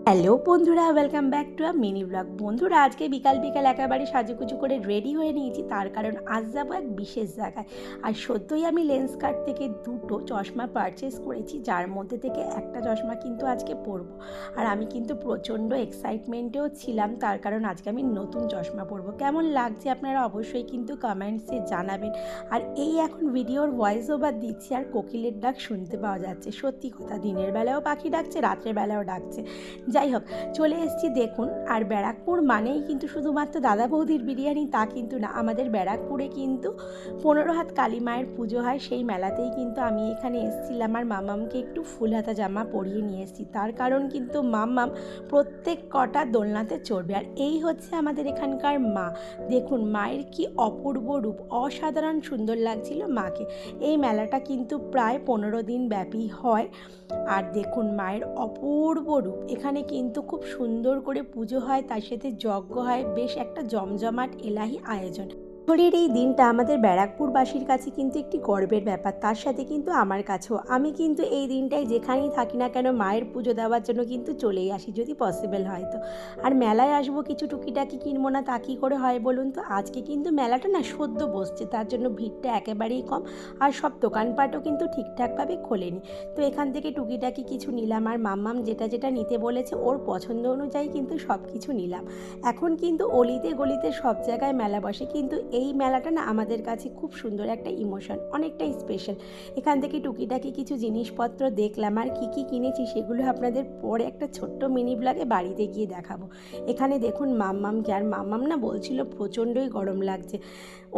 Hello বন্ধুরা, welcome back to a mini blog. বন্ধুরা, আজকে বিকাল বিকাল একেবারে সাজুগুজু করে রেডি হয়ে নিয়েছি, তার কারণ আজ যাবো এক বিশেষ জায়গায়। আর সত্যই আমি লেন্স কার্ট থেকে দুটো চশমা পারচেস করেছি, যার মধ্যে থেকে একটা চশমা কিন্তু আজকে পরবো। আর আমি কিন্তু প্রচণ্ড এক্সাইটমেন্টেও ছিলাম, তার কারণ আজকে আমি নতুন চশমা পরবো। কেমন লাগছে আপনারা অবশ্যই কিন্তু কমেন্টসে জানাবেন। আর এই এখন ভিডিওর ভয়েস ওভার দিচ্ছি, আর কোকিলের ডাক শুনতে পাওয়া যাচ্ছে। সত্যি কথা, দিনের বেলাও পাখি ডাকছে, রাত্রের বেলাও ডাকছে। যাই হোক, চলে এসেছি দেখুন। আর ব্যারাকপুর মানেই কিন্তু শুধুমাত্র দাদা বৌদির বিরিয়ানি তা কিন্তু না, আমাদের ব্যারাকপুরে কিন্তু 15 হাত কালী মায়ের পুজো হয়। সেই মেলাতেই কিন্তু আমি এখানে এসেছিলাম আর মামামকে একটু ফুল হাতা জামা পরিয়ে নিয়ে এসেছি, তার কারণ কিন্তু মাম্মাম প্রত্যেক কটা দোলনাতে চড়বে। আর এই হচ্ছে আমাদের এখানকার মা। দেখুন মায়ের কি অপূর্ব রূপ, অসাধারণ সুন্দর লাগছিল মাকে। এই মেলাটা কিন্তু প্রায় 15 দিন ব্যাপী হয়। আর দেখুন মায়ের অপূর্ব রূপ। এখানে কিন্তু খুব সুন্দর করে পুজো হয়, তার সাথে যজ্ঞ হয়, বেশ একটা জমজমাট এলাহি আয়োজন। হোলির এই দিনটা আমাদের ব্যারাকপুরবাসীর কাছে কিন্তু একটি গর্বের ব্যাপার, তার সাথে কিন্তু আমার কাছেও। আমি কিন্তু এই দিনটায় যেখানেই থাকি না কেন মায়ের পুজো দেওয়ার জন্য কিন্তু চলেই আসি, যদি পসিবল হয় তো। আর মেলায় আসবো, কিছু টুকিটাকি কিনবো না তা কী করে হয় বলুন তো। আজকে কিন্তু মেলাটা না সদ্য বসছে, তার জন্য ভিড়টা একেবারেই কম। আর সব দোকানপাটও কিন্তু ঠিকঠাকভাবে খোলেনি। তো এখান থেকে টুকিটাকি কিছু নিলাম, আর মাম্মাম যেটা যেটা নিতে বলেছে ওর পছন্দ অনুযায়ী কিন্তু সব কিছু নিলাম। এখন কিন্তু অলিতে গলিতে সব জায়গায় মেলা বসে, কিন্তু এই মেলাটা না আমাদের কাছে খুব সুন্দর একটা ইমোশন, অনেকটাই স্পেশাল। এখান থেকে টুকিটাকি কিছু জিনিসপত্র দেখলাম, আর কী কী কিনেছি সেগুলো আপনাদের পরে একটা ছোট্ট মিনি ব্লগে বাড়িতে গিয়ে দেখাবো। এখানে দেখুন মাম্মামকে, আর মাম্মাম না বলছিল প্রচণ্ডই গরম লাগছে।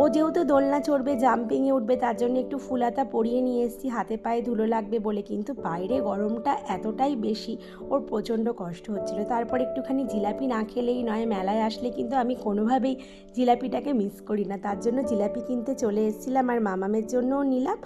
ও যেহেতু দোলনা চড়বে, জাম্পিংয়ে উঠবে, তার জন্য একটু ফুলাতা পরিয়ে নিয়ে এসেছি, হাতে পায়ে ধুলো লাগবে বলে। কিন্তু বাইরে গরমটা এতটাই বেশি, ওর প্রচণ্ড কষ্ট হচ্ছিল। তারপর একটুখানি জিলাপি না খেলেই নয়, মেলায় আসলে কিন্তু আমি কোনোভাবেই জিলাপিটাকে মিস করি না, তার জন্য জিলাপি কিনতে চলে এসেছিলাম। আর মামামের জন্যও নিলাম,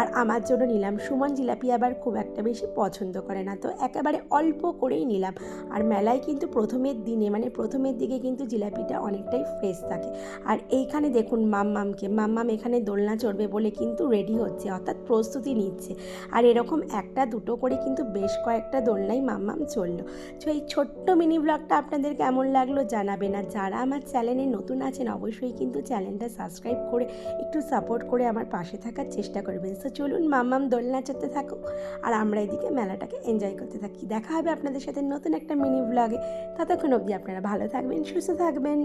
আর আমার জন্য নিলাম। সুমন জিলাপি আবার খুব একটা বেশি পছন্দ করে না, তো একেবারে অল্প করেই নিলাম। আর মেলায় কিন্তু প্রথমের দিনে, মানে প্রথমের দিকে কিন্তু জিলাপিটা অনেকটাই ফ্রেশ থাকে। আর এইখানে দেখুন মাম্মাম এখানে দোলনা চড়বে বলে কিন্তু রেডি হচ্ছে, অর্থাৎ প্রস্তুতি নিচ্ছে। আর এরকম একটা দুটো করে কিন্তু বেশ কয়েকটা দোলনাই মাম্মাম চললো। তো এই ছোট্ট মিনি ব্লগটা আপনাদের কেমন লাগলো জানাবেন। আর যারা আমার চ্যানেলে নতুন আছেন অবশ্যই কিন্তু চ্যানেলটা সাবস্ক্রাইব করে একটু সাপোর্ট করে আমার পাশে থাকার চেষ্টা করবেন। তো চলুন মাম্মাম দোলনা চড়তে থাকুক, আর আমরা এদিকে মেলাটাকে এনজয় করতে থাকি। দেখা হবে আপনাদের সাথে নতুন একটা মিনি ব্লগে। ততক্ষণ অবধি আপনারা ভালো থাকবেন, সুস্থ থাকবেন।